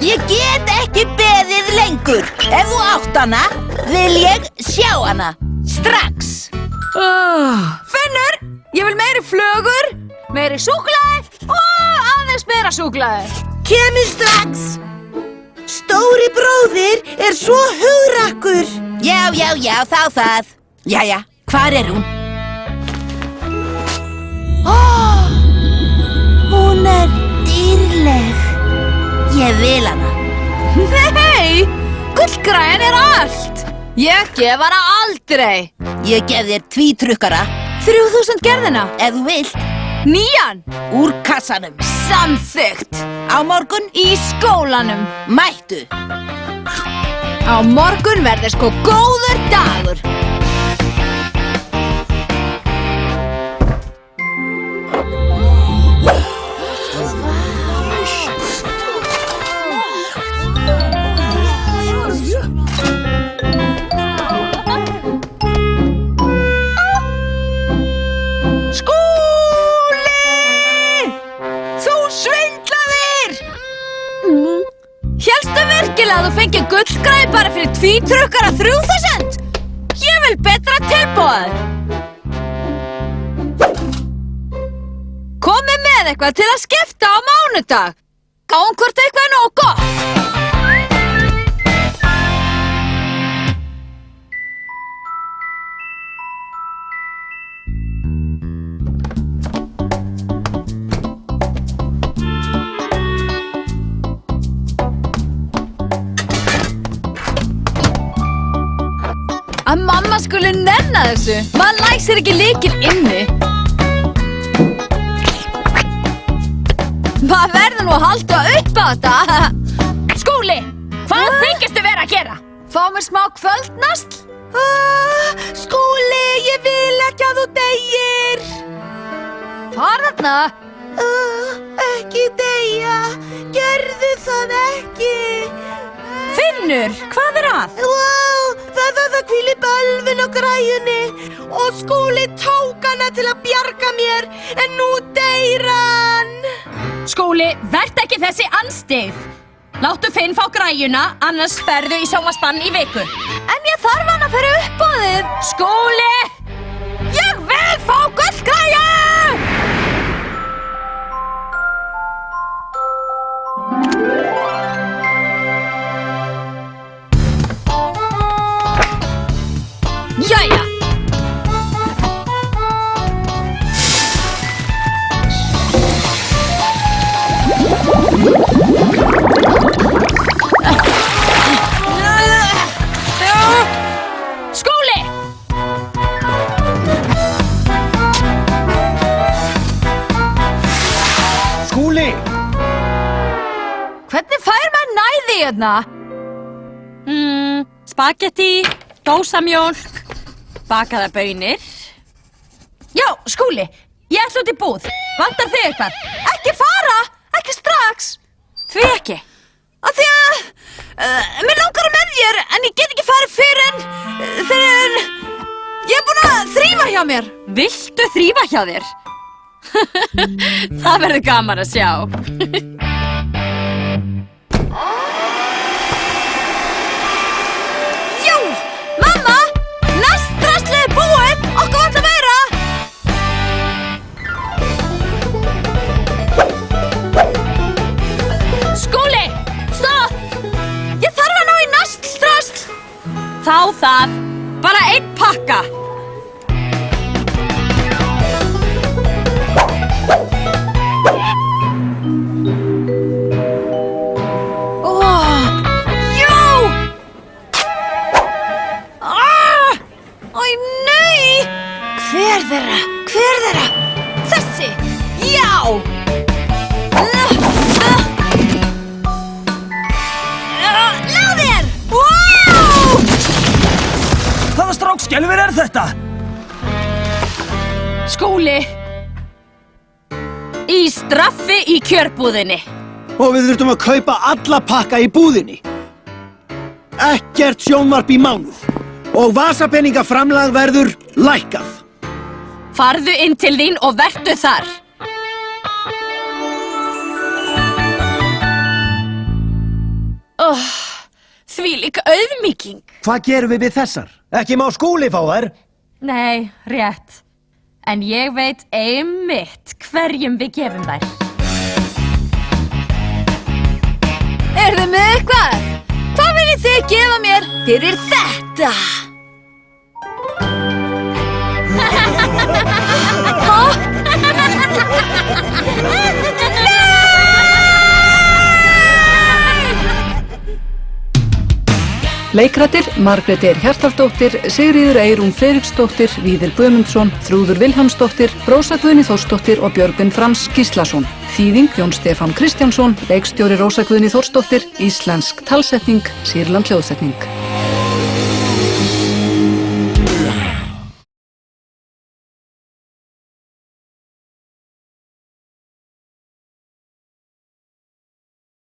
Ég get ekki beðið lengur. Ef þú átt hana, vil ég sjá hana. Strax. Finnur, ég vil meiri flögur, meiri súkkulaði og aðeins meira súkkulaði. Kemur strax. Stóri bróðir er svo hugrakkur. Já, þá það. Jæja, hvar er hún? Hún er dýrleg. Ég vil hana. Nei, gullgræjan er allt. Ég gef hana aldrei. Ég gef þér tvítrukkara. 3000 gerðina. Ef þú vilt. 9. Úr kassanum. Samþykkt. Á morgun. Í skólanum. Mættu. Á morgun verður sko góður dagur. Hélstu virkilega að þú fengið gullgræði bara fyrir tvítrukkara 3000? Ég vil betra tilboð. Komið með eitthvað til að skipta á mánudag. Gáum hvort eitthvað er nógu gott. Að mamma skuli nenna þessu. Maður læsir ekki lykil inni. Maður verður nú að halda upp á þetta. Skúli, hvað þykistu vera að gera? Fá mér smá kvöldnasl. Skúli, ég vil ekki að þú deyir. Far þarna. Ekki deyja. Gerðu það ekki. Finnur, hvað er að? Það hvíli bölvin á græjunni og Skúli tók hana til að bjarga mér en nú deyr hann. Skúli, vert ekki þessi anstigð. Láttu Finn fá græjuna, annars ferðu í sjónvarpsbann í viku. En ég þarf hana fyrir uppboðið. Skúli! Ég vil fá gullgræju! Jæja! Skúli! Skúli! Hvernig fær maður næði hérna? Spagetti, dósamjólk, bakaða baunir. Já, Skúli, ég ætla út í búð. Vantar þig eitthvað? Ekki fara! Ekki strax! Því ekki? Af því að... mér langar að með þér, en ég get ekki farið fyrr en... ég er búin að þrífa hjá mér. Viltu þrífa hjá þér? Það verður gaman að sjá. Jú! Mamma! Nastraslið er búið! Okkur vantar meira! Skúli, stopp! Ég þarf að ná í nastrasl! Þá það, bara einn pakka. Hver þeirra? Þessi! Já! Lá þér! Wow! Hvaða strákskelfur er þetta? Skúli! Í straffi í kjörbúðinni. Og við þurftum að kaupa alla pakka í búðinni. Ekkert sjónvarp í mánuð. Og vasapenningaframlag verður lækkað. Farðu inn til þín og vertu þar. Þvílík auðmýking. Hvað gerum við þessar? Ekki má Skúli fá þær? Nei, rétt. En ég veit einmitt hverjum við gefum þær. Þið með eitthvað? Hvað viljið þið gefa mér fyrir þetta? Leikrættir Margrét Hjartardóttir, Sigríður Eyrún Friðriksdóttir, Víðir Guðmundsson, Þrúður Vilhjálmsdóttir, Rósa Guðný Þórsdóttir og Björgvin Frans Gíslason. Þýðing Jón Stefán Kristjánsson, leikstjóri Rósa Guðný Þórsdóttir, íslensk talsetning, Sýrland hljóðsetning.